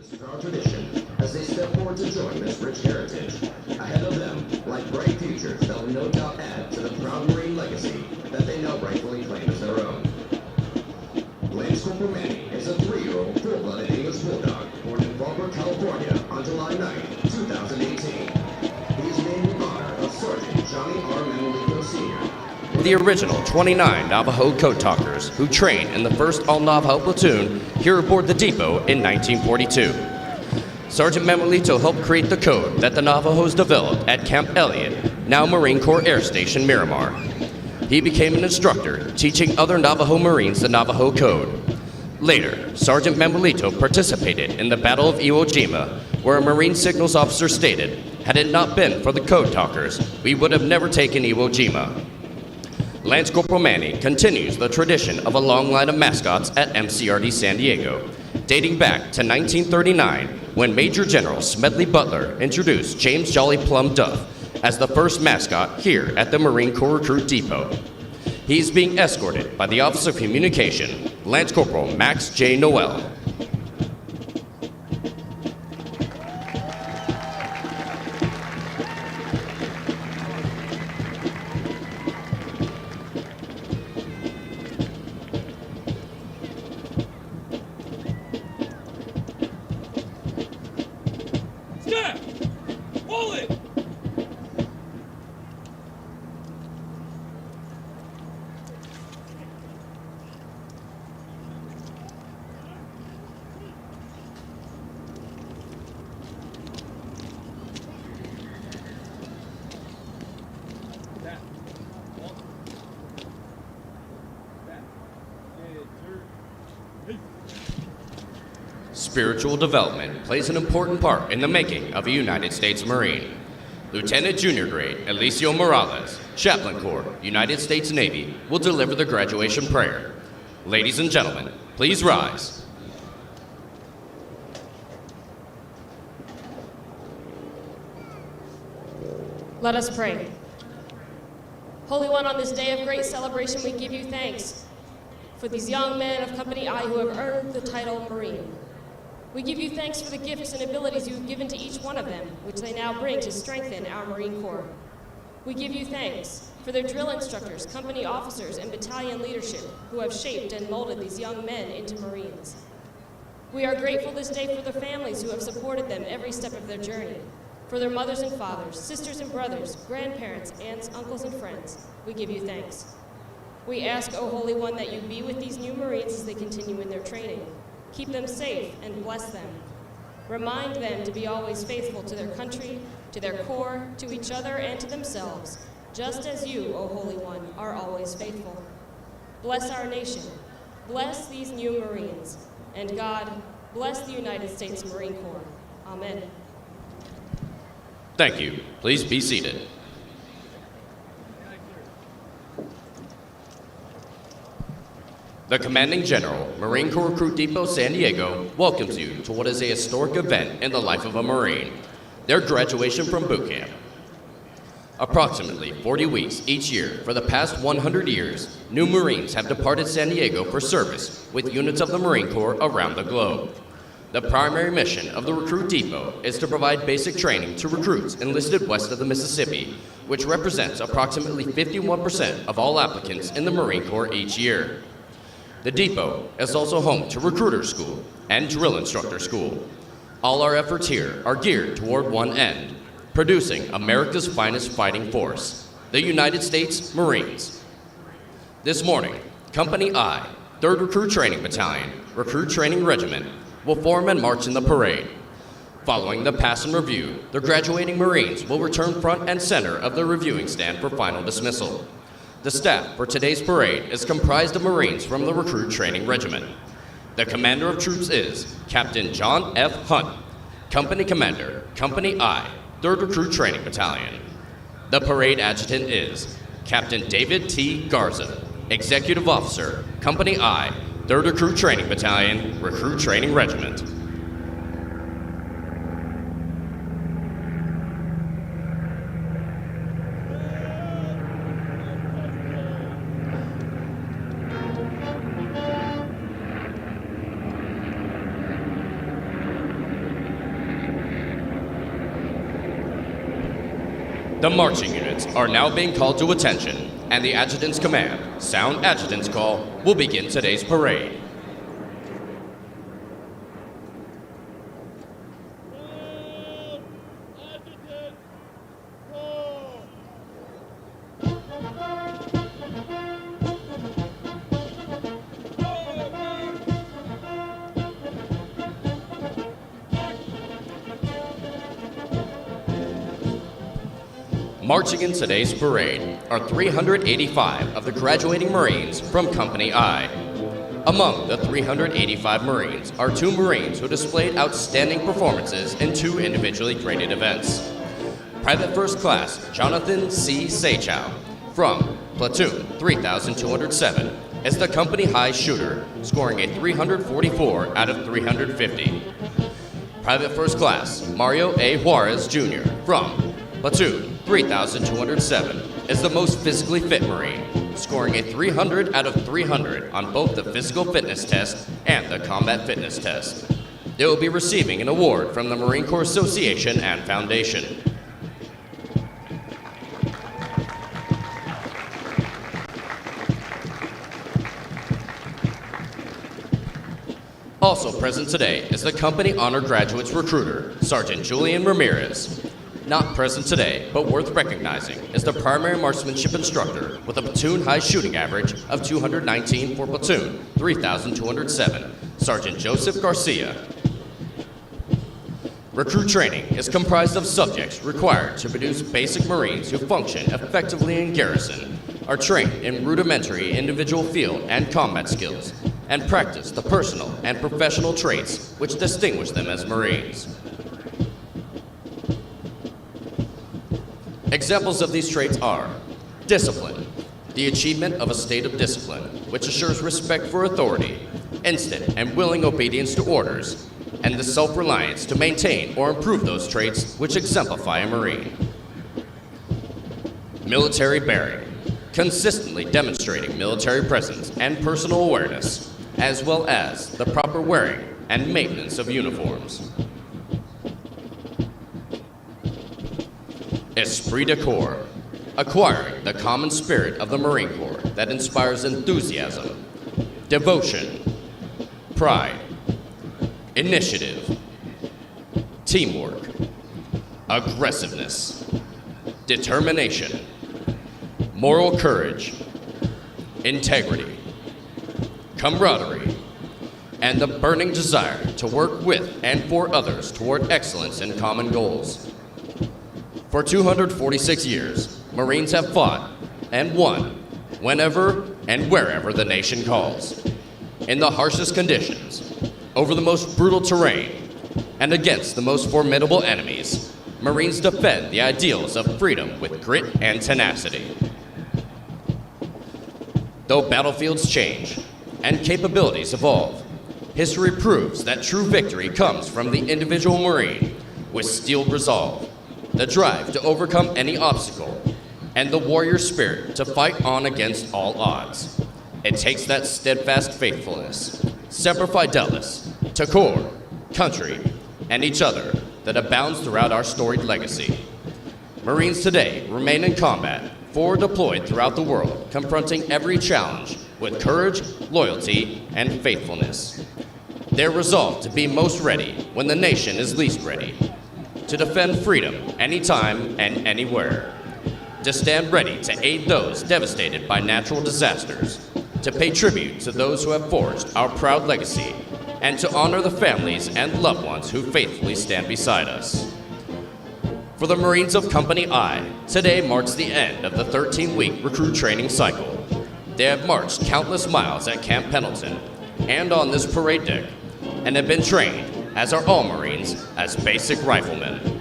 this proud tradition as they step forward to join this rich heritage. Ahead of them, like bright futures that will no doubt add to the proud Marine legacy that they now rightfully claim as their own. Lance Corporal Manny is a 3-year-old full-blooded English bulldog born in Fallbrook, California on July 9, 2018. He is named in honor of Sergeant Johnny R. Manuelito Sr., the original 29 Navajo Code Talkers who trained in the 1st All-Navajo Platoon here aboard the depot in 1942. Sergeant Manuelito helped create the code that the Navajos developed at Camp Elliott, now Marine Corps Air Station Miramar. He became an instructor, teaching other Navajo Marines the Navajo Code. Later, Sergeant Manuelito participated in the Battle of Iwo Jima, where a Marine signals officer stated, "Had it not been for the Code Talkers, we would have never taken Iwo Jima." Lance Corporal Manny continues the tradition of a long line of mascots at MCRD San Diego, dating back to 1939 when Major General Smedley Butler introduced James Jolly Plum Duff as the first mascot here at the Marine Corps Recruit Depot. He's being escorted by the Office of Communication, Lance Corporal Max J. Noel. Spiritual development plays an important part in the making of a United States Marine. Lieutenant Junior Grade Eliseo Morales, Chaplain Corps, United States Navy, will deliver the graduation prayer. Ladies and gentlemen, please rise. Let us pray. Holy One, on this day of great celebration, we give you thanks for these young men of Company I who have earned the title Marine. We give you thanks for the gifts and abilities you have given to each one of them, which they now bring to strengthen our Marine Corps. We give you thanks for their drill instructors, company officers, and battalion leadership who have shaped and molded these young men into Marines. We are grateful this day for their families who have supported them every step of their journey, for their mothers and fathers, sisters and brothers, grandparents, aunts, uncles, and friends. We give you thanks. We ask, O Holy One, that you be with these new Marines as they continue in their training. Keep them safe and bless them. Remind them to be always faithful to their country, to their Corps, to each other, and to themselves, just as you, O Holy One, are always faithful. Bless our nation. Bless these new Marines. And God, bless the United States Marine Corps. Amen. Thank you. Please be seated. The Commanding General, Marine Corps Recruit Depot San Diego, welcomes you to what is a historic event in the life of a Marine, their graduation from boot camp. Approximately 40 weeks each year for the past 100 years, new Marines have departed San Diego for service with units of the Marine Corps around the globe. The primary mission of the Recruit Depot is to provide basic training to recruits enlisted west of the Mississippi, which represents approximately 51% of all applicants in the Marine Corps each year. The depot is also home to Recruiter School and Drill Instructor School. All our efforts here are geared toward one end, producing America's finest fighting force, the United States Marines. This morning, Company I, 3rd Recruit Training Battalion, Recruit Training Regiment, will form and march in the parade. Following the pass and review, the graduating Marines will return front and center of the reviewing stand for final dismissal. The staff for today's parade is comprised of Marines from the Recruit Training Regiment. The commander of troops is Captain John F. Hunt, Company Commander, Company I, 3rd Recruit Training Battalion. The parade adjutant is Captain David T. Garza, Executive Officer, Company I, 3rd Recruit Training Battalion, Recruit Training Regiment. The marching units are now being called to attention, and the adjutant's command, sound adjutant's call, will begin today's parade. Marching in today's parade are 385 of the graduating Marines from Company I. Among the 385 Marines are 2 Marines who displayed outstanding performances in 2 individually graded events. Private First Class Jonathan C. Sachow from Platoon 3207 is the company high shooter, scoring a 344 out of 350. Private First Class Mario A. Juarez Jr. from Platoon 3207 is the most physically fit Marine, scoring a 300 out of 300 on both the physical fitness test and the combat fitness test. They will be receiving an award from the Marine Corps Association and Foundation. Also present today is the Company Honor Graduates Recruiter, Sergeant Julian Ramirez. Not present today, but worth recognizing, is the primary marksmanship instructor with a platoon high shooting average of 219 for Platoon 3207, Sergeant Joseph Garcia. Recruit training is comprised of subjects required to produce basic Marines who function effectively in garrison, are trained in rudimentary individual field and combat skills, and practice the personal and professional traits which distinguish them as Marines. Examples of these traits are discipline, the achievement of a state of discipline, which assures respect for authority, instant and willing obedience to orders, and the self-reliance to maintain or improve those traits which exemplify a Marine. Military bearing, consistently demonstrating military presence and personal awareness, as well as the proper wearing and maintenance of uniforms. Esprit de corps, acquiring the common spirit of the Marine Corps that inspires enthusiasm, devotion, pride, initiative, teamwork, aggressiveness, determination, moral courage, integrity, camaraderie, and the burning desire to work with and for others toward excellence in common goals. For 246 years, Marines have fought and won whenever and wherever the nation calls, in the harshest conditions, over the most brutal terrain, and against the most formidable enemies. Marines defend the ideals of freedom with grit and tenacity. Though battlefields change and capabilities evolve, history proves that true victory comes from the individual Marine with steeled resolve, the drive to overcome any obstacle, and the warrior spirit to fight on against all odds. It takes that steadfast faithfulness, semper fidelis, to corps, country, and each other that abounds throughout our storied legacy. Marines today remain in combat, forward deployed throughout the world, confronting every challenge with courage, loyalty, and faithfulness. They're resolved to be most ready when the nation is least ready, to defend freedom anytime and anywhere, to stand ready to aid those devastated by natural disasters, to pay tribute to those who have forged our proud legacy, and to honor the families and loved ones who faithfully stand beside us. For the Marines of Company I, today marks the end of the 13-week recruit training cycle. They have marched countless miles at Camp Pendleton and on this parade deck, and have been trained, as are all Marines, as basic riflemen.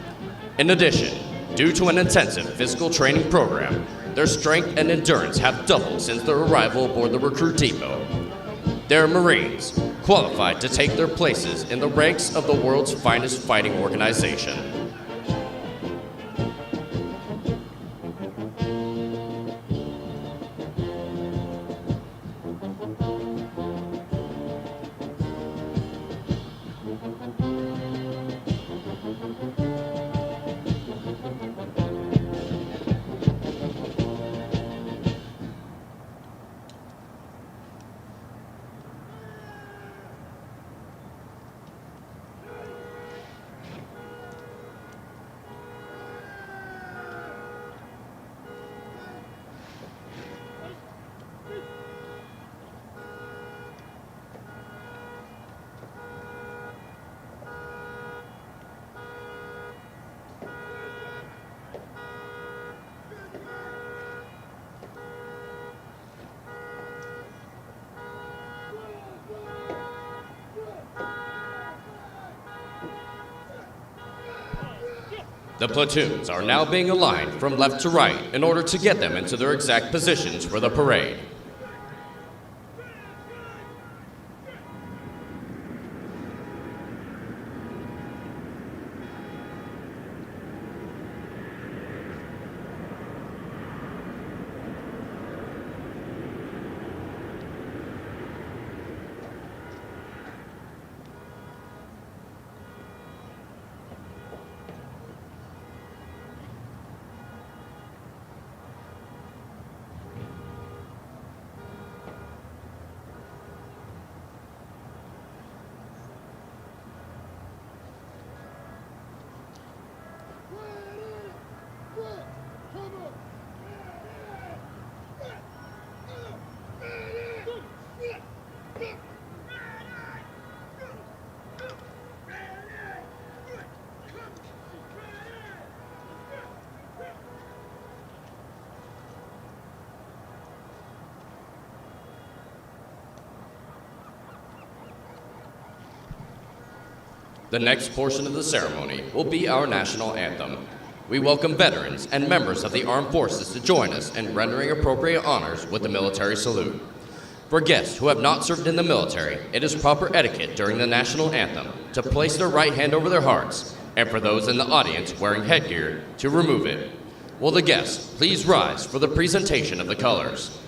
In addition, due to an intensive physical training program, their strength and endurance have doubled since their arrival aboard the recruit depot. They're Marines, qualified to take their places in the ranks of the world's finest fighting organization. The platoons are now being aligned from left to right in order to get them into their exact positions for the parade. The next portion of the ceremony will be our national anthem. We welcome veterans and members of the armed forces to join us in rendering appropriate honors with the military salute. For guests who have not served in the military, it is proper etiquette during the national anthem to place their right hand over their hearts, and for those in the audience wearing headgear, to remove it. Will the guests please rise for the presentation of the colors?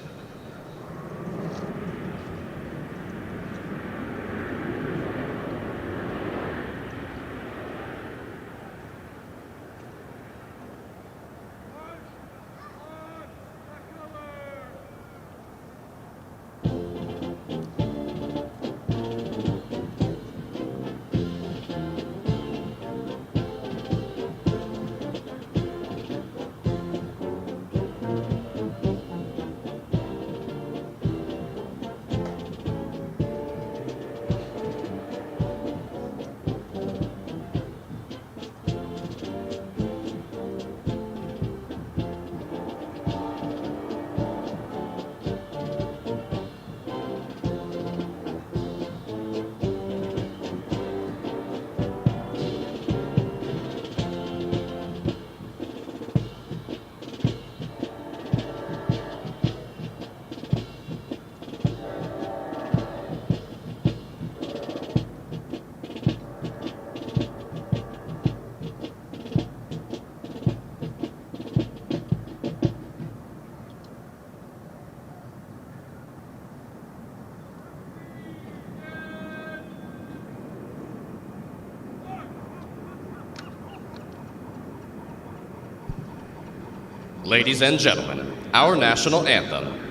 Ladies and gentlemen, our national anthem.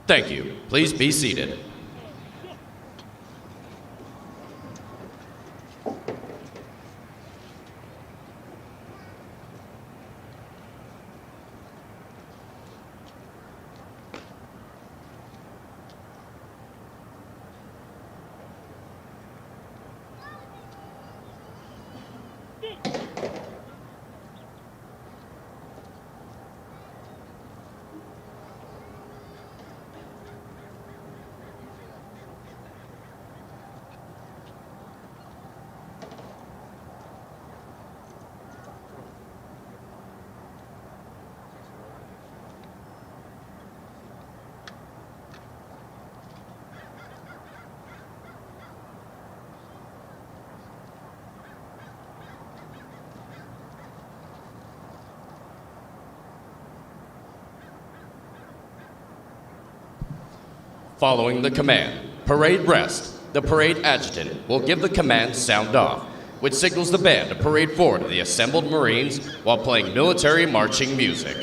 Thank you. Please be seated. Following the command, parade rest, the parade adjutant will give the command sound off, which signals the band to parade forward to the assembled Marines while playing military marching music.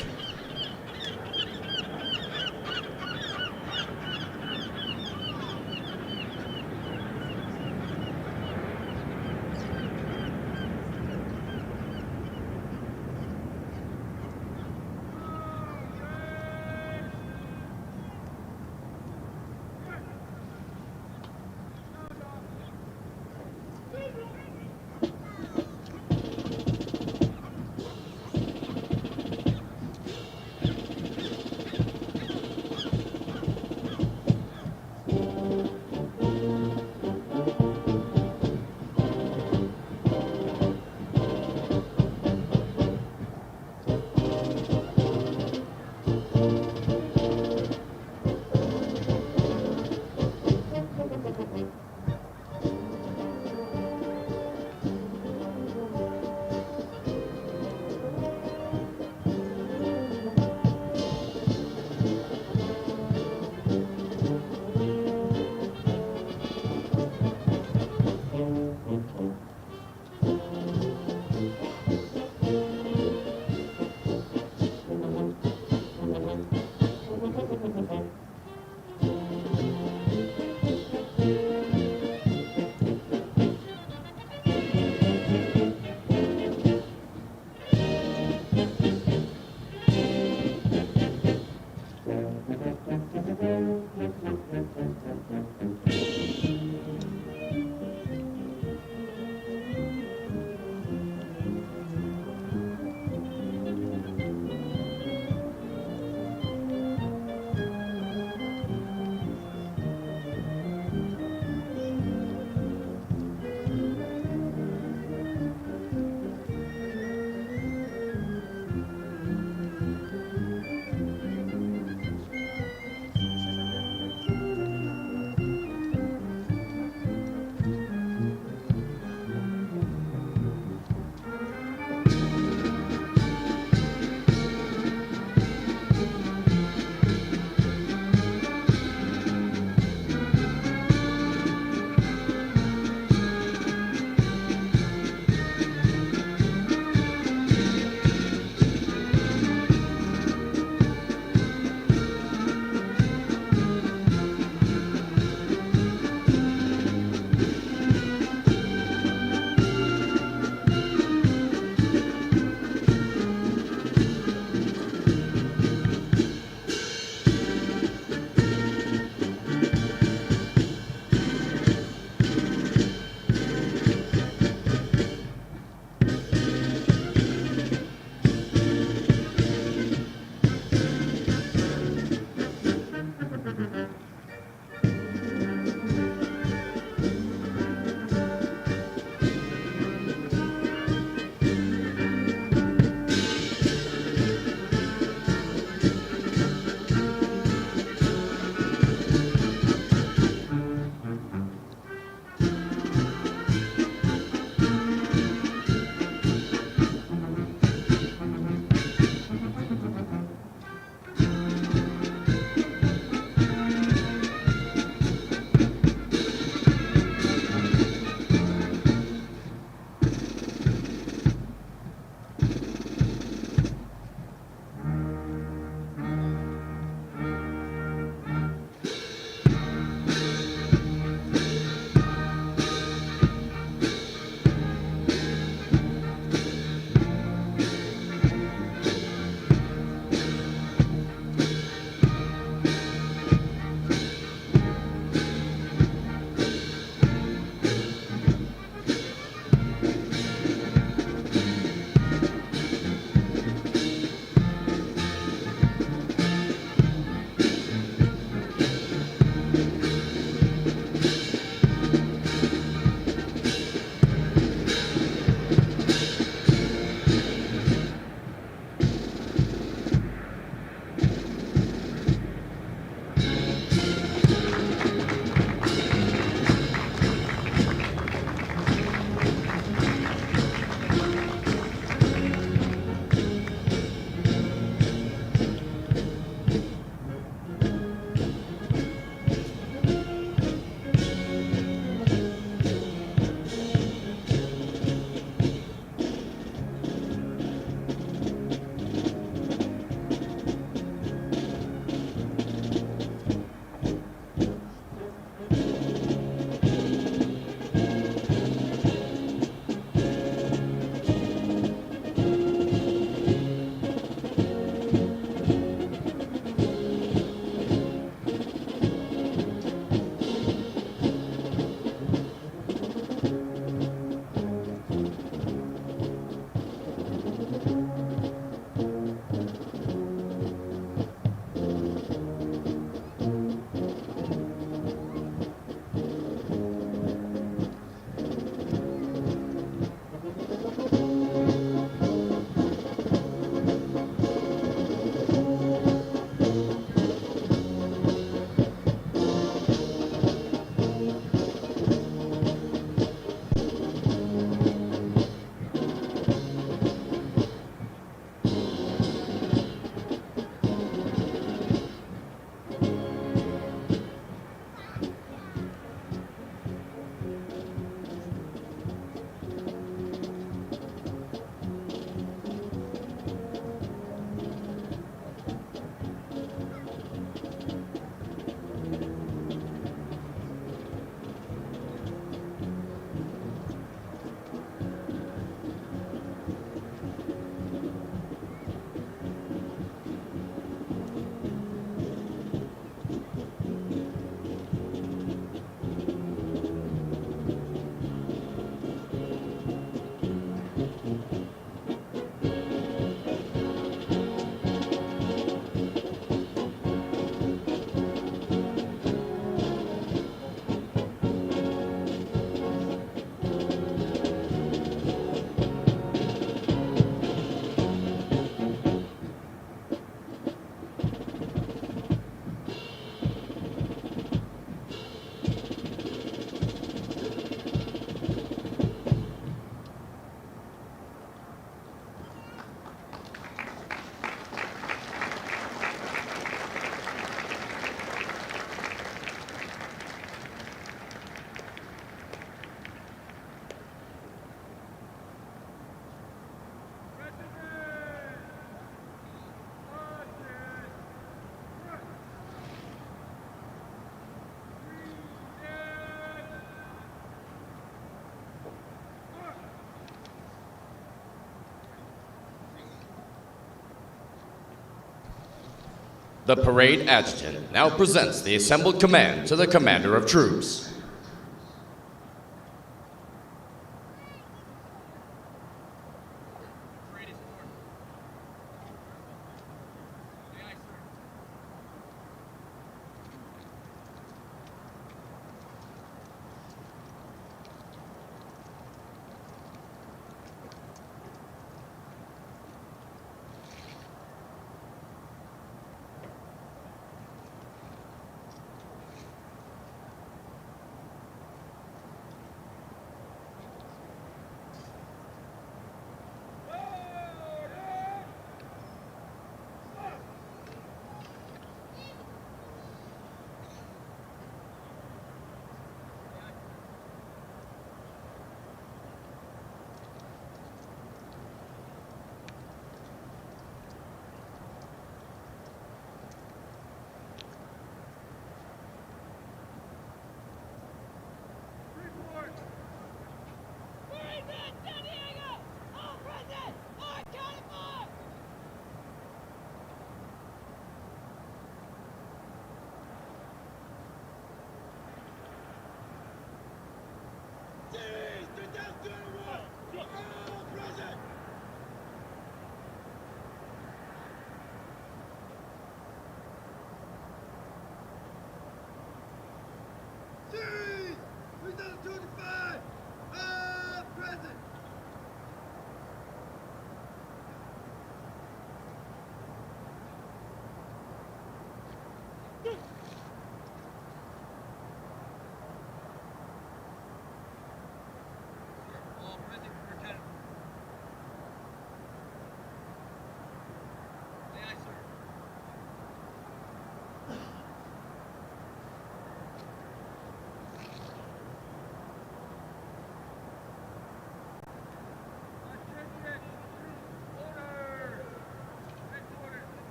The parade adjutant now presents the assembled command to the commander of troops.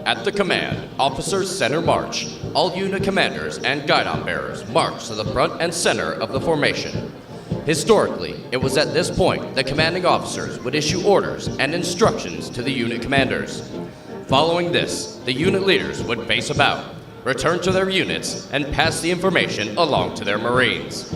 At the command, officers center march. All unit commanders and Guidon bearers march to the front and center of the formation. Historically, it was at this point the commanding officers would issue orders and instructions to the unit commanders. Following this, the unit leaders would face about, return to their units, and pass the information along to their Marines.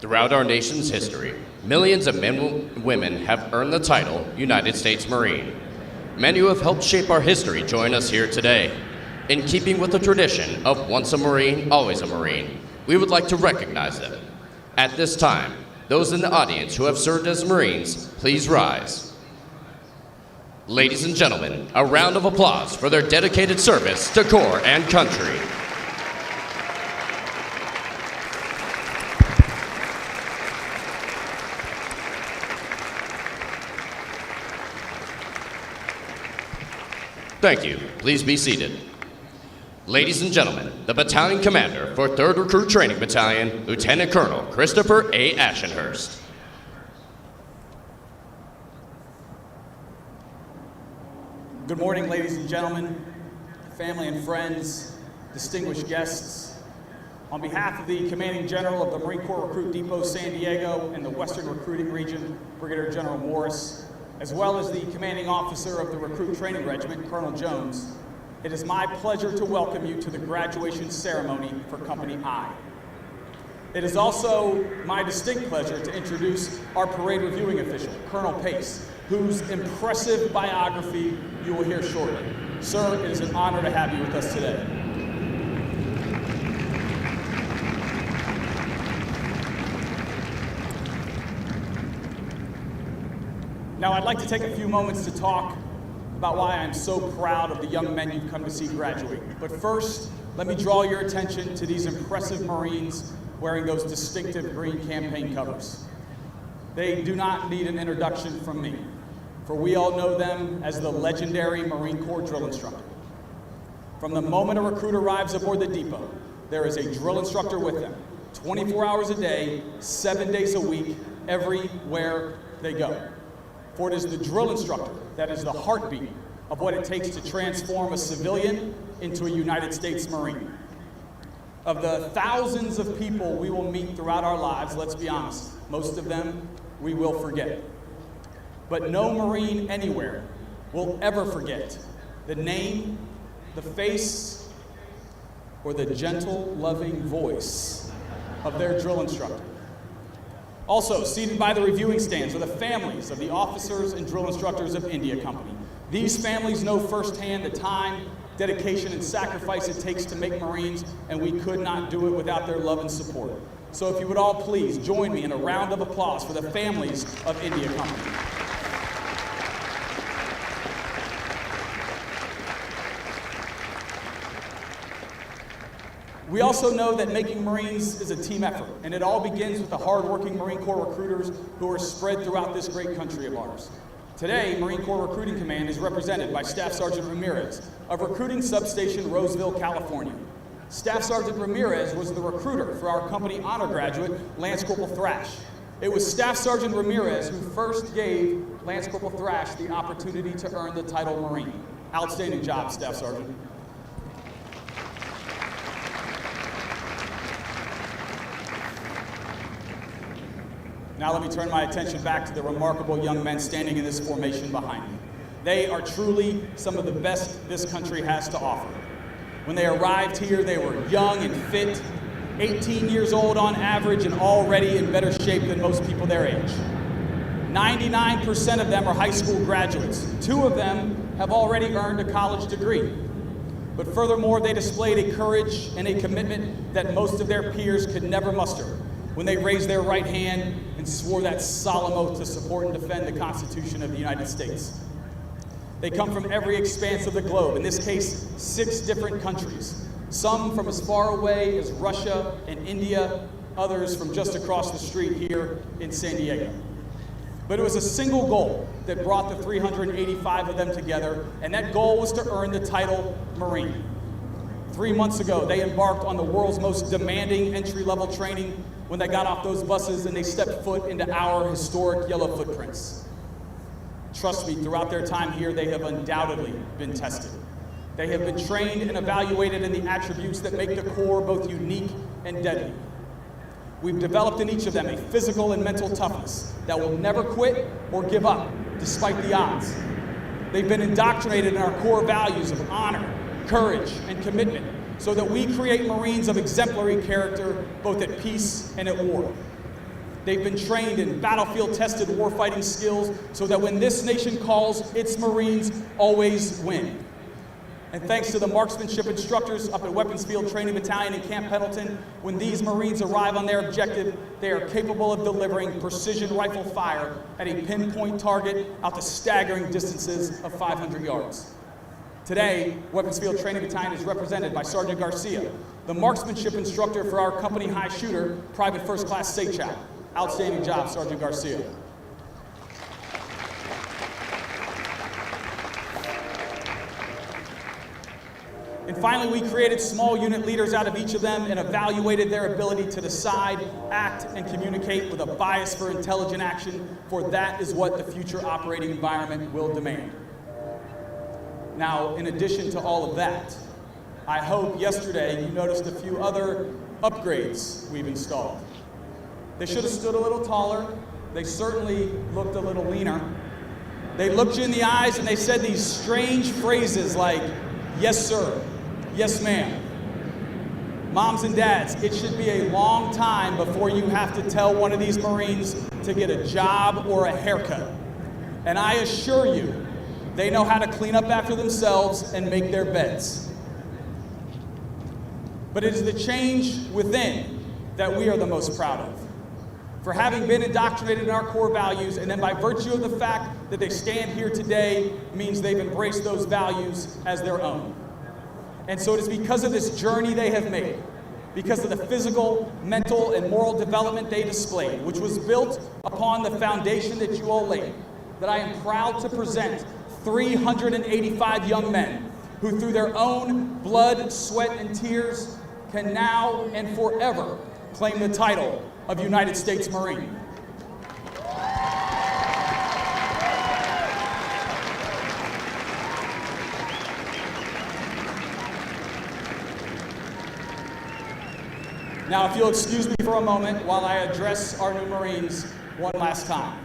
Throughout our nation's history, millions of men and women have earned the title United States Marine. Many who have helped shape our history join us here today. In keeping with the tradition of once a Marine, always a Marine, we would like to recognize them. At this time, those in the audience who have served as Marines, please rise. Ladies and gentlemen, a round of applause for their dedicated service to Corps and country. Thank you. Please be seated. Ladies and gentlemen, the battalion commander for 3rd Recruit Training Battalion, Lieutenant Colonel Christopher A. Ashenhurst. Good morning, ladies and gentlemen, family and friends, distinguished guests. On behalf of the Commanding General of the Marine Corps Recruit Depot San Diego and the Western Recruiting Region, Brigadier General Morris, as well as the Commanding Officer of the Recruit Training Regiment, Colonel Jones, it is my pleasure to welcome you to the graduation ceremony for Company I. It is also my distinct pleasure to introduce our parade reviewing official, Colonel Pace, whose impressive biography you will hear shortly. Sir, it is an honor to have you with us today. Now, I'd like to take a few moments to talk about why I'm so proud of the young men you've come to see graduate. But first, let me draw your attention to these impressive Marines wearing those distinctive green campaign covers. They do not need an introduction from me, for we all know them as the legendary Marine Corps drill instructor. From the moment a recruit arrives aboard the depot, there is a drill instructor with them, 24 hours a day, 7 days a week, everywhere they go. For it is the drill instructor that is the heartbeat of what it takes to transform a civilian into a United States Marine. Of the thousands of people we will meet throughout our lives, let's be honest, most of them we will forget. But no Marine anywhere will ever forget the name, the face, or the gentle, loving voice of their drill instructor. Also, seated by the reviewing stands are the families of the officers and drill instructors of India Company. These families know firsthand the time, dedication, and sacrifice it takes to make Marines, and we could not do it without their love and support. So if you would all please join me in a round of applause for the families of India Company. We also know that making Marines is a team effort, and it all begins with the hardworking Marine Corps recruiters who are spread throughout this great country of ours. Today, Marine Corps Recruiting Command is represented by Staff Sergeant Ramirez of Recruiting Substation, Roseville, California. Staff Sergeant Ramirez was the recruiter for our company honor graduate, Lance Corporal Thrash. It was Staff Sergeant Ramirez who first gave Lance Corporal Thrash the opportunity to earn the title Marine. Outstanding job, Staff Sergeant. Now let me turn my attention back to the remarkable young men standing in this formation behind me. They are truly some of the best this country has to offer. When they arrived here, they were young and fit, 18 years old on average, and already in better shape than most people their age. 99% of them are high school graduates. 2 of them have already earned a college degree. But furthermore, they displayed a courage and a commitment that most of their peers could never muster when they raised their right hand and swore that solemn oath to support and defend the Constitution of the United States. They come from every expanse of the globe, in this case, 6 different countries. Some from as far away as Russia and India, others from just across the street here in San Diego. But it was a single goal that brought the 385 of them together, and that goal was to earn the title Marine. 3 months ago, they embarked on the world's most demanding entry-level training when they got off those buses and they stepped foot into our historic yellow footprints. Trust me, throughout their time here, they have undoubtedly been tested. They have been trained and evaluated in the attributes that make the Corps both unique and deadly. We've developed in each of them a physical and mental toughness that will never quit or give up, despite the odds. They've been indoctrinated in our core values of honor, courage, and commitment, so that we create Marines of exemplary character, both at peace and at war. They've been trained in battlefield-tested warfighting skills so that when this nation calls, its Marines always win. And thanks to the marksmanship instructors up at Weapons Field Training Battalion in Camp Pendleton, when these Marines arrive on their objective, they are capable of delivering precision rifle fire at a pinpoint target out to staggering distances of 500 yards. Today, Weapons Field Training Battalion is represented by Sergeant Garcia, the marksmanship instructor for our company high shooter, Private First Class Seychow. Outstanding job, Sergeant Garcia. And finally, we created small unit leaders out of each of them and evaluated their ability to decide, act, and communicate with a bias for intelligent action, for that is what the future operating environment will demand. Now, in addition to all of that, I hope yesterday you noticed a few other upgrades we've installed. They should have stood a little taller. They certainly looked a little leaner. They looked you in the eyes and they said these strange phrases like, "Yes, sir," "Yes, ma'am." Moms and dads, it should be a long time before you have to tell one of these Marines to get a job or a haircut. And I assure you, they know how to clean up after themselves and make their beds. But it is the change within that we are the most proud of. For having been indoctrinated in our core values, and then by virtue of the fact that they stand here today means they've embraced those values as their own. And so it is because of this journey they have made, because of the physical, mental, and moral development they displayed, which was built upon the foundation that you all laid, that I am proud to present 385 young men who through their own blood, sweat, and tears can now and forever claim the title of United States Marine. Now, if you'll excuse me for a moment while I address our new Marines one last time.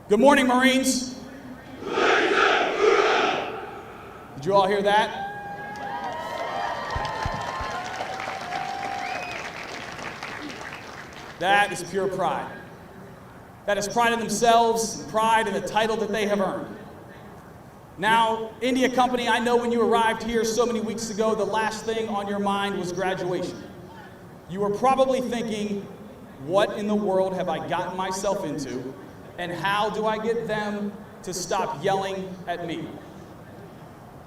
Good morning, Marines. Did you all hear that? That is pure pride. That is pride in themselves, pride in the title that they have earned. Now, India Company, I know when you arrived here so many weeks ago, the last thing on your mind was graduation. You were probably thinking, what in the world have I gotten myself into, and how do I get them to stop yelling at me?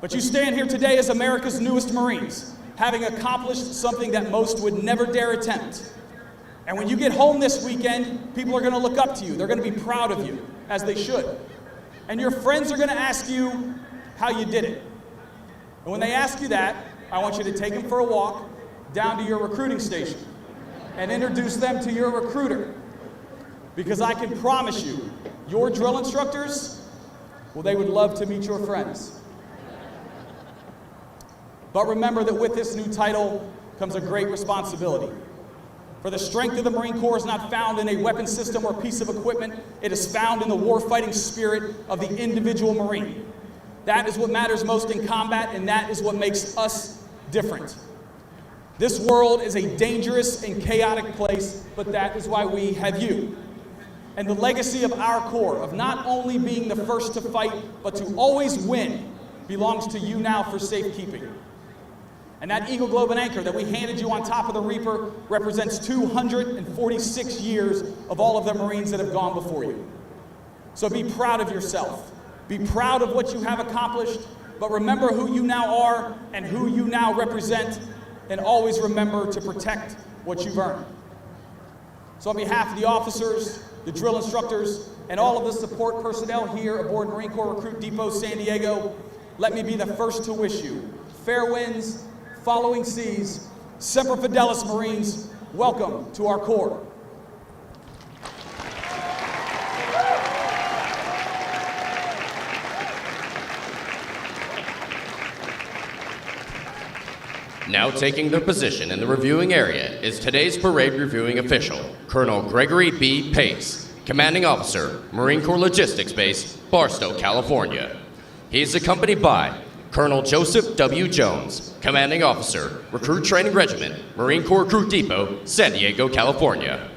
But you stand here today as America's newest Marines, having accomplished something that most would never dare attempt. And when you get home this weekend, people are going to look up to you. They're going to be proud of you, as they should. And your friends are going to ask you how you did it. And when they ask you that, I want you to take them for a walk down to your recruiting station and introduce them to your recruiter. Because I can promise you, your drill instructors, well, they would love to meet your friends. But remember that with this new title comes a great responsibility. For the strength of the Marine Corps is not found in a weapon system or piece of equipment. It is found in the warfighting spirit of the individual Marine. That is what matters most in combat, and that is what makes us different. This world is a dangerous and chaotic place, but that is why we have you. And the legacy of our Corps, of not only being the first to fight, but to always win, belongs to you now for safekeeping. And that Eagle Globe and Anchor that we handed you on top of the Reaper represents 246 years of all of the Marines that have gone before you. So be proud of yourself. Be proud of what you have accomplished, but remember who you now are and who you now represent, and always remember to protect what you've earned. So on behalf of the officers, the drill instructors, and all of the support personnel here aboard Marine Corps Recruit Depot San Diego, let me be the first to wish you fair winds, following seas, Semper Fidelis Marines, welcome to our Corps. Now taking their position in the reviewing area is today's parade reviewing official, Colonel Gregory B. Pace, Commanding Officer, Marine Corps Logistics Base, Barstow, California. He is accompanied by Colonel Joseph W. Jones, Commanding Officer, Recruit Training Regiment, Marine Corps Recruit Depot, San Diego, California.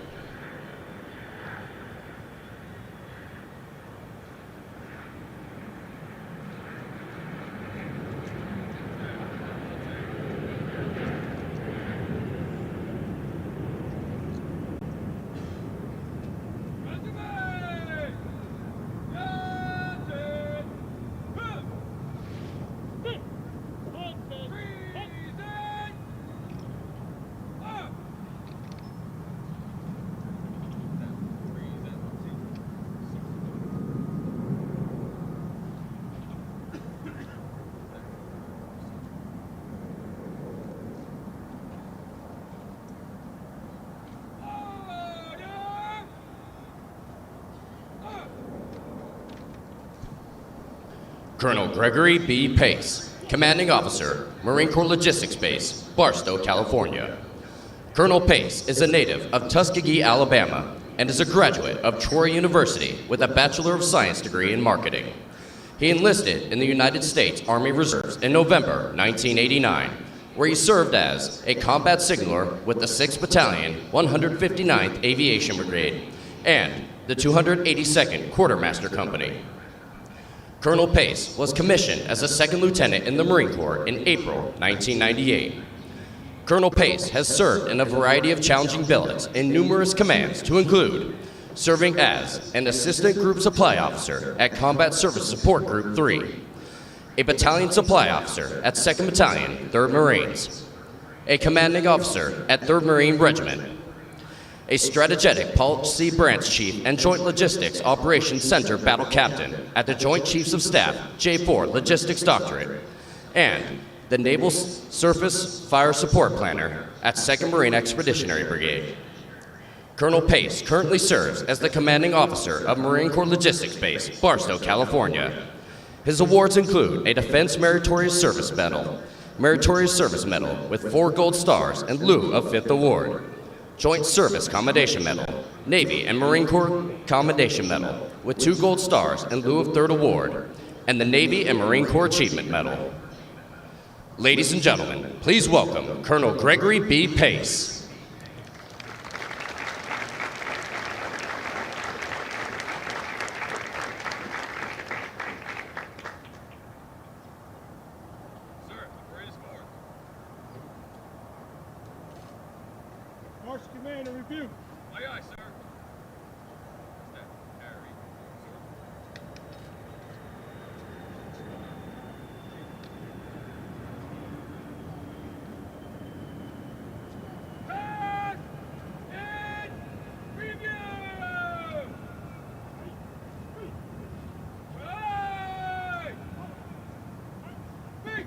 Colonel Gregory B. Pace, Commanding Officer, Marine Corps Logistics Base, Barstow, California. Colonel Pace is a native of Tuskegee, Alabama, and is a graduate of Troy University with a Bachelor of Science degree in marketing. He enlisted in the United States Army Reserves in November 1989, where he served as a combat signaler with the 6th Battalion, 159th Aviation Brigade, and the 282nd Quartermaster Company. Colonel Pace was commissioned as a second lieutenant in the Marine Corps in April 1998. Colonel Pace has served in a variety of challenging billets in numerous commands to include serving as an Assistant Group Supply Officer at Combat Service Support Group 3, a Battalion Supply Officer at 2nd Battalion, 3rd Marines, a Commanding Officer at 3rd Marine Regiment, a Strategic Policy Branch Chief and Joint Logistics Operations Center Battle Captain at the Joint Chiefs of Staff J4 Logistics Doctorate, and the Naval Surface Fire Support Planner at 2nd Marine Expeditionary Brigade. Colonel Pace currently serves as the Commanding Officer of Marine Corps Logistics Base, Barstow, California. His awards include a Defense Meritorious Service Medal, Meritorious Service Medal with 4 gold stars in lieu of 5th Award, Joint Service Commendation Medal, Navy and Marine Corps Commendation Medal with 2 gold stars in lieu of 3rd Award, and the Navy and Marine Corps Achievement Medal. Ladies and gentlemen, please welcome Colonel Gregory B. Pace. March command and review. Aye, aye, sir. Step, carry, Pass and review. Aye. Speak.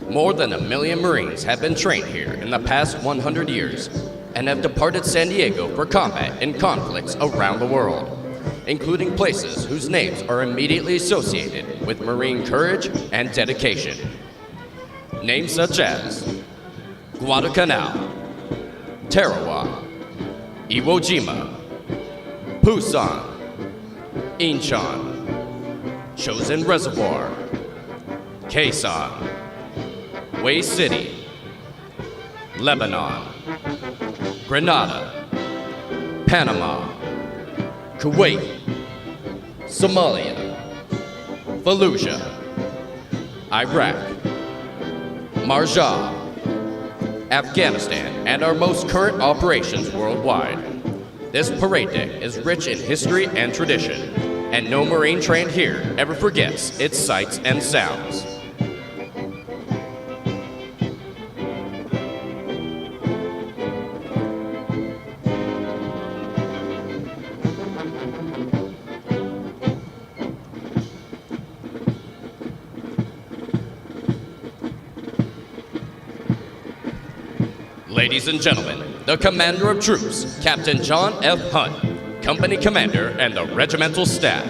More than 1 million Marines have been trained here in the past 100 years and have departed San Diego for combat in conflicts around the world, including places whose names are immediately associated with Marine courage and dedication. Names such as Guadalcanal, Tarawa, Iwo Jima, Pusan, Incheon, Chosin Reservoir, Quezon, Way City, Lebanon, Grenada, Panama, Kuwait, Somalia, Fallujah, Iraq, Marjah, Afghanistan, and our most current operations worldwide. This parade deck is rich in history and tradition, and no Marine trained here ever forgets its sights and sounds. Ladies and gentlemen, the Commander of Troops, Captain John F. Hunt, Company Commander, and the regimental staff.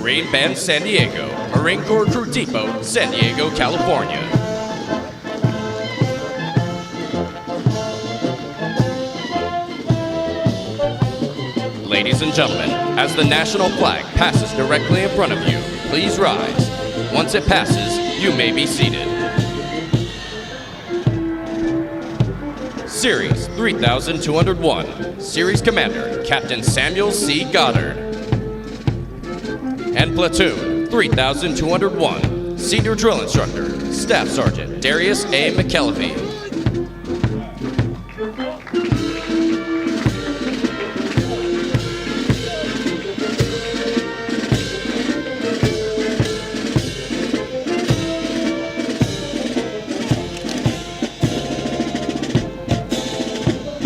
Marine Band San Diego, Marine Corps Crew Depot, San Diego, California. Ladies and gentlemen, as the national flag passes directly in front of you, please rise. Once it passes, you may be seated. Series 3201, Series Commander, Captain Samuel C. Goddard. And Platoon 3201, Senior Drill Instructor, Staff Sergeant Darius A. McKelvey.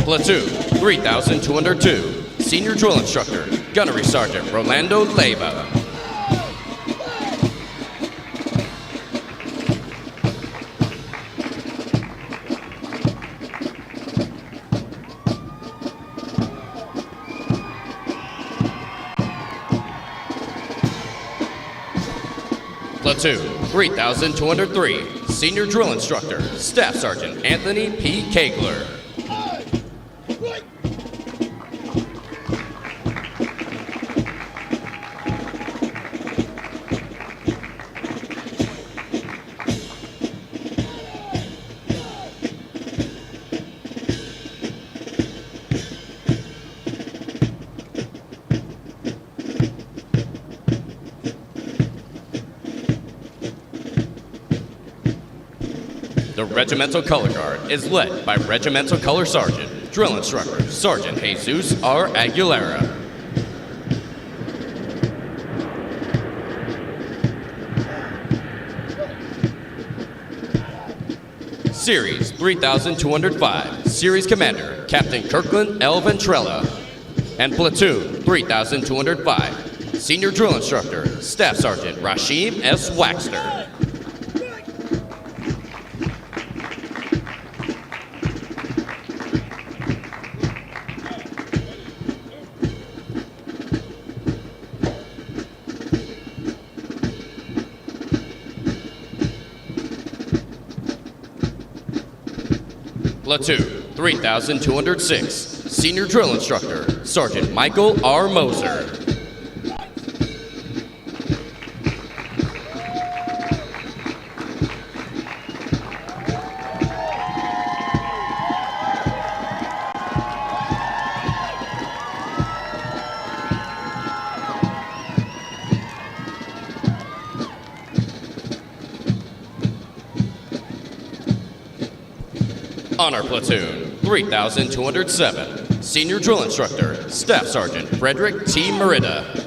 Platoon 3202, Senior Drill Instructor, Gunnery Sergeant Rolando Leyva. Platoon 3203, Senior Drill Instructor, Staff Sergeant Anthony P. Kegler. The Regimental Color Guard is led by Regimental Color Sergeant, Drill Instructor, Sergeant Jesus R. Aguilera. Series 3205, Series Commander, Captain Kirkland L. Ventrella. And Platoon 3205, Senior Drill Instructor, Staff Sergeant Rashim S. Waxter. Platoon 3206, Senior Drill Instructor, Sergeant Michael R. Moser. Honor Platoon 3207, Senior Drill Instructor, Staff Sergeant Frederick T. Merida.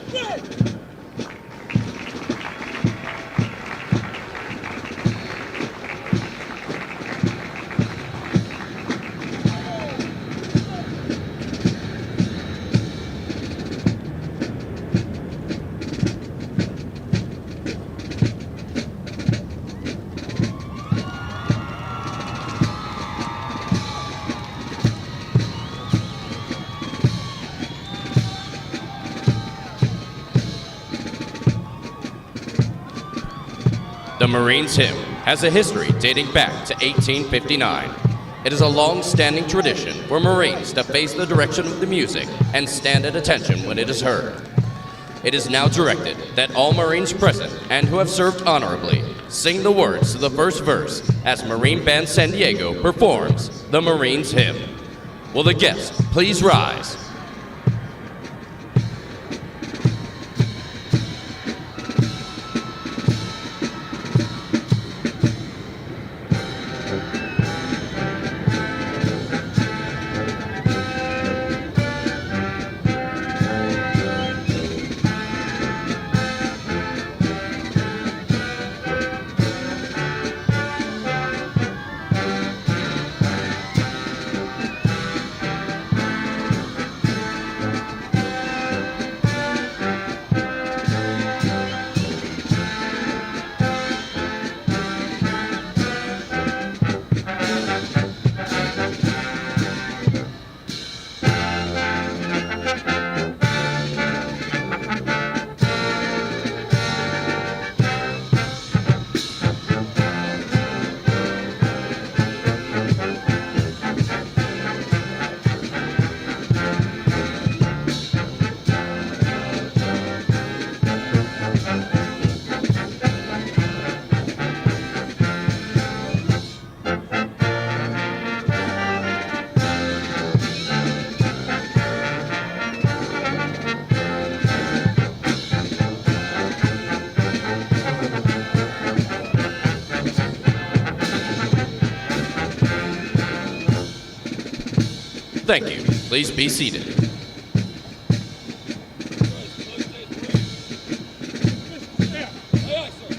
The Marines Hymn has a history dating back to 1859. It is a long-standing tradition for Marines to face the direction of the music and stand at attention when it is heard. It is now directed that all Marines present and who have served honorably sing the words to the first verse as Marine Band San Diego performs the Marines Hymn. Will the guests please rise? Thank you. Please be seated. Aye, aye, sir.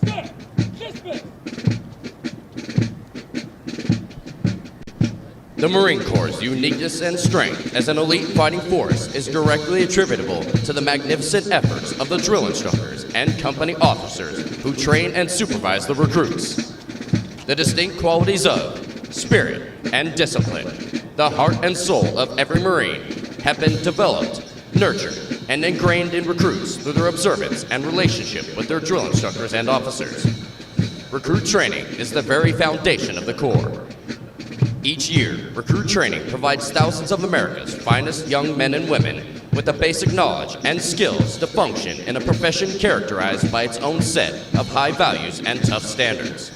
Sir, dismiss. The Marine Corps' uniqueness and strength as an elite fighting force is directly attributable to the magnificent efforts of the drill instructors and company officers who train and supervise the recruits. The distinct qualities of spirit and discipline, the heart and soul of every Marine, have been developed, nurtured, and ingrained in recruits through their observance and relationship with their drill instructors and officers. Recruit training is the very foundation of the Corps. Each year, recruit training provides thousands of America's finest young men and women with the basic knowledge and skills to function in a profession characterized by its own set of high values and tough standards.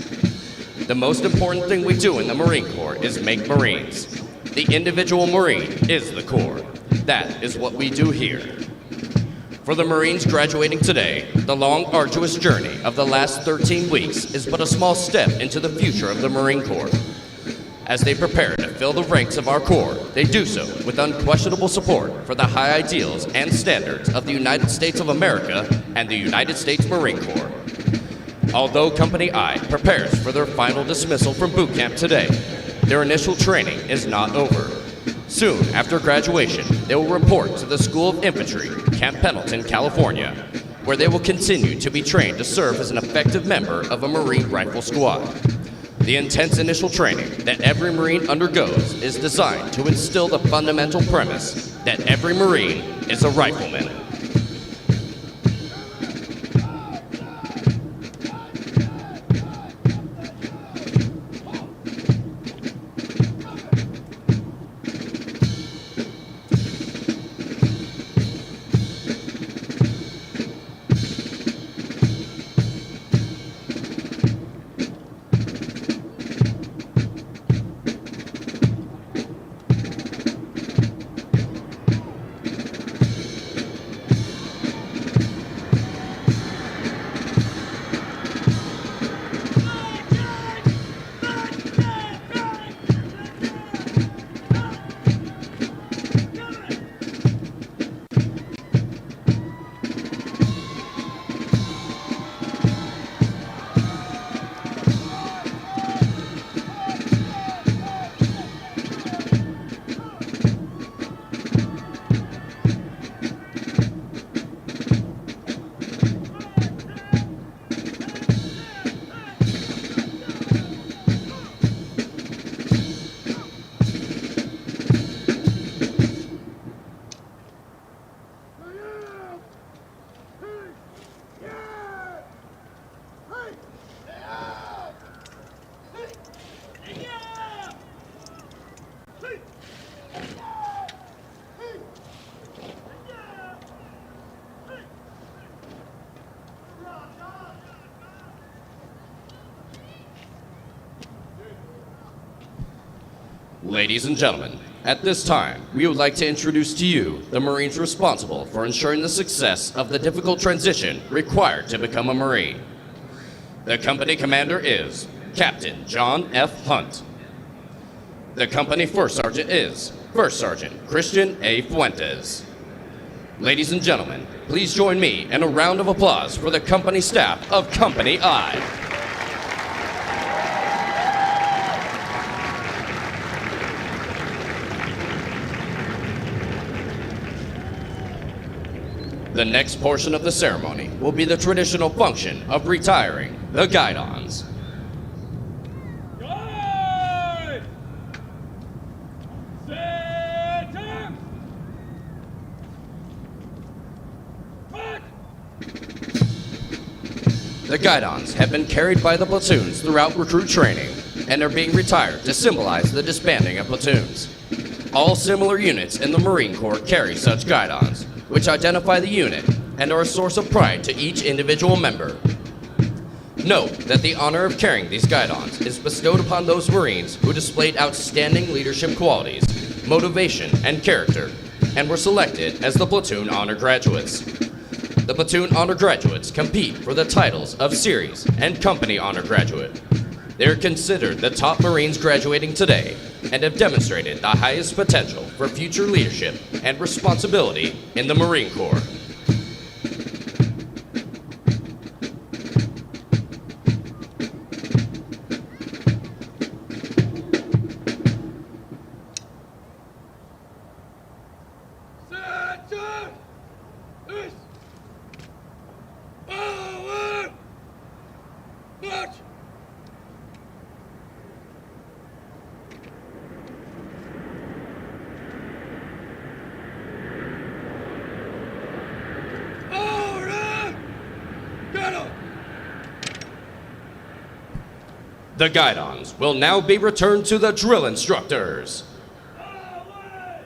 The most important thing we do in the Marine Corps is make Marines. The individual Marine is the Corps. That is what we do here. For the Marines graduating today, the long, arduous journey of the last 13 weeks is but a small step into the future of the Marine Corps. As they prepare to fill the ranks of our Corps, they do so with unquestionable support for the high ideals and standards of the United States of America and the United States Marine Corps. Although Company I prepares for their final dismissal from boot camp today, their initial training is not over. Soon after graduation, they will report to the School of Infantry, Camp Pendleton, California, where they will continue to be trained to serve as an effective member of a Marine Rifle Squad. The intense initial training that every Marine undergoes is designed to instill the fundamental premise that every Marine is a rifleman. Ladies and gentlemen, at this time, we would like to introduce to you the Marines responsible for ensuring the success of the difficult transition required to become a Marine. The company commander is Captain John F. Hunt. The company first sergeant is First Sergeant Christian A. Fuentes. Ladies and gentlemen, please join me in a round of applause for the company staff of Company I. The next portion of the ceremony will be the traditional function of retiring the Guidons. Guide! Set time! March! The Guidons have been carried by the platoons throughout recruit training and are being retired to symbolize the disbanding of platoons. All similar units in the Marine Corps carry such Guidons, which identify the unit and are a source of pride to each individual member. Note that the honor of carrying these Guidons is bestowed upon those Marines who displayed outstanding leadership qualities, motivation, and character, and were selected as the Platoon Honor Graduates. The Platoon Honor Graduates compete for the titles of Series and Company Honor Graduate. They are considered the top Marines graduating today and have demonstrated the highest potential for future leadership and responsibility in the Marine Corps. Set time! This! Forward! March! Order! Guidon! The Guidons will now be returned to the drill instructors. Forward!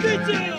Detail!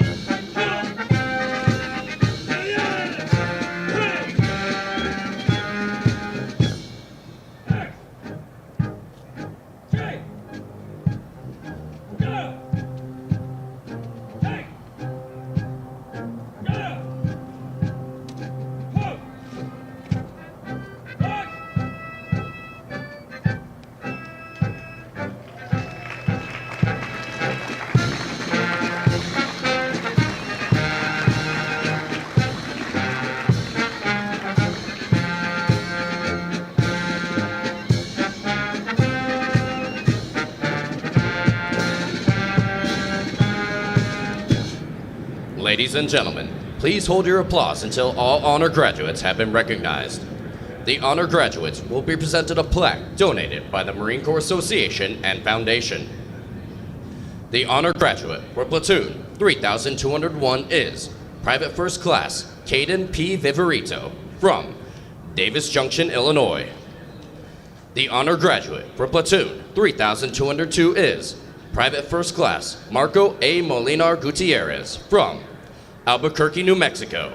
Ladies and gentlemen, please hold your applause until all honor graduates have been recognized. The honor graduates will be presented a plaque donated by the Marine Corps Association and Foundation. The honor graduate for Platoon 3201 is Private First Class Guidon P. Viverito from Davis Junction, Illinois. The honor graduate for Platoon 3202 is Private First Class Marco A. Molinar Gutierrez from Albuquerque, New Mexico.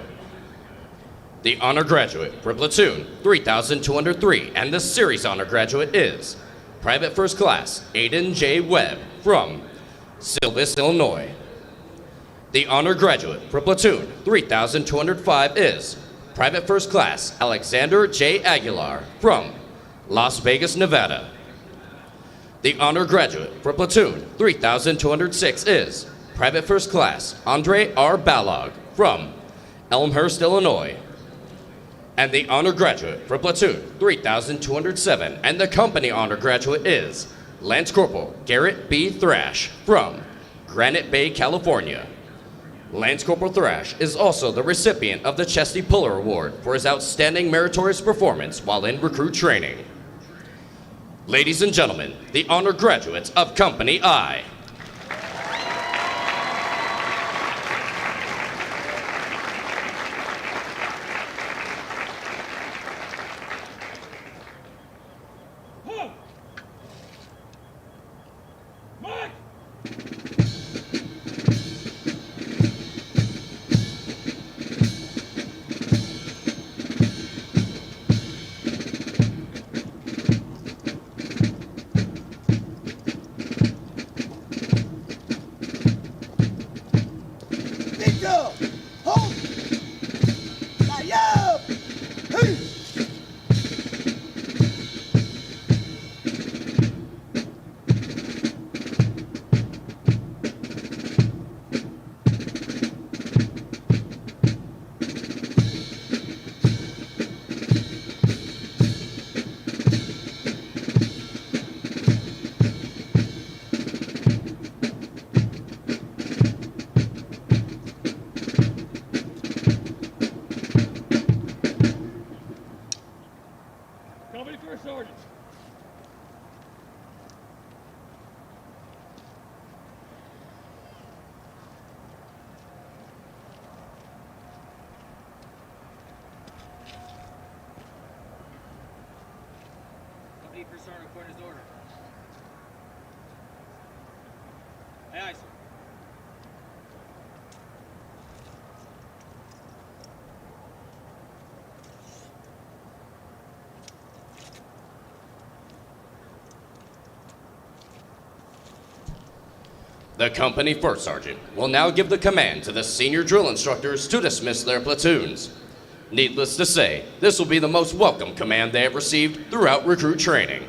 The honor graduate for Platoon 3203 and the Series honor graduate is Private First Class Aiden J. Webb from Silvis, Illinois. The honor graduate for Platoon 3205 is Private First Class Alexander J. Aguilar from Las Vegas, Nevada. The honor graduate for Platoon 3206 is Private First Class Andre R. Balog from Elmhurst, Illinois. And the honor graduate for Platoon 3207 and the company honor graduate is Lance Corporal Garrett B. Thrash from Granite Bay, California. Lance Corporal Thrash is also the recipient of the Chesty Puller Award for his outstanding meritorious performance while in recruit training. Ladies and gentlemen, the honored graduates of Company I. Huh. Mike! Ninja! Hold! Fire! Hey! Company First Sergeant. Company First Sergeant, according to his order. Aye, aye, sir. The company first sergeant will now give the command to the senior drill instructors to dismiss their platoons. Needless to say, this will be the most welcome command they have received throughout recruit training.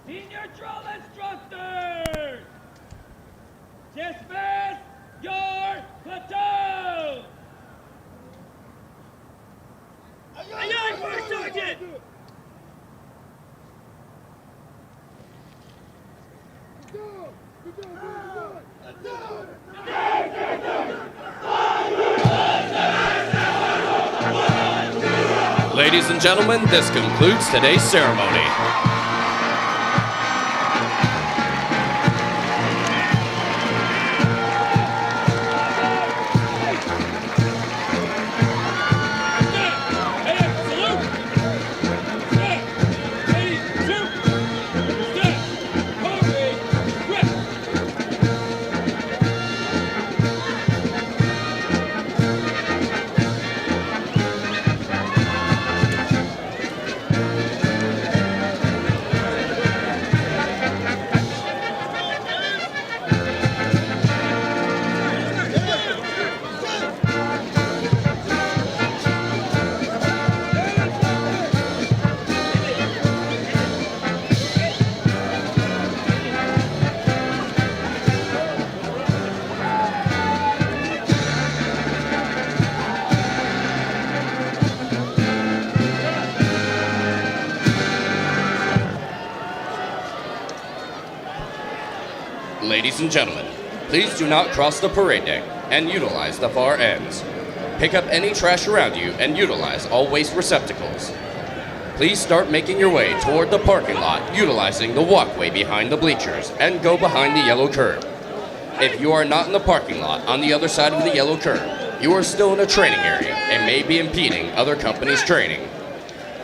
Senior drill instructors! Dismiss your platoon! Aye, aye, First Sergeant! Ladies and gentlemen, this concludes today's ceremony. Ladies and gentlemen, please do not cross the parade deck and utilize the far ends. Pick up any trash around you and utilize all waste receptacles. Please start making your way toward the parking lot utilizing the walkway behind the bleachers and go behind the yellow curb. If you are not in the parking lot on the other side of the yellow curb, you are still in a training area and may be impeding other companies' training.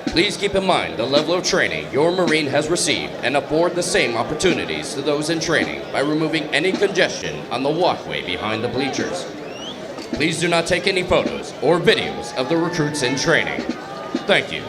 Please keep in mind the level of training your Marine has received and afford the same opportunities to those in training by removing any congestion on the walkway behind the bleachers. Please do not take any photos or videos of the recruits in training. Thank you.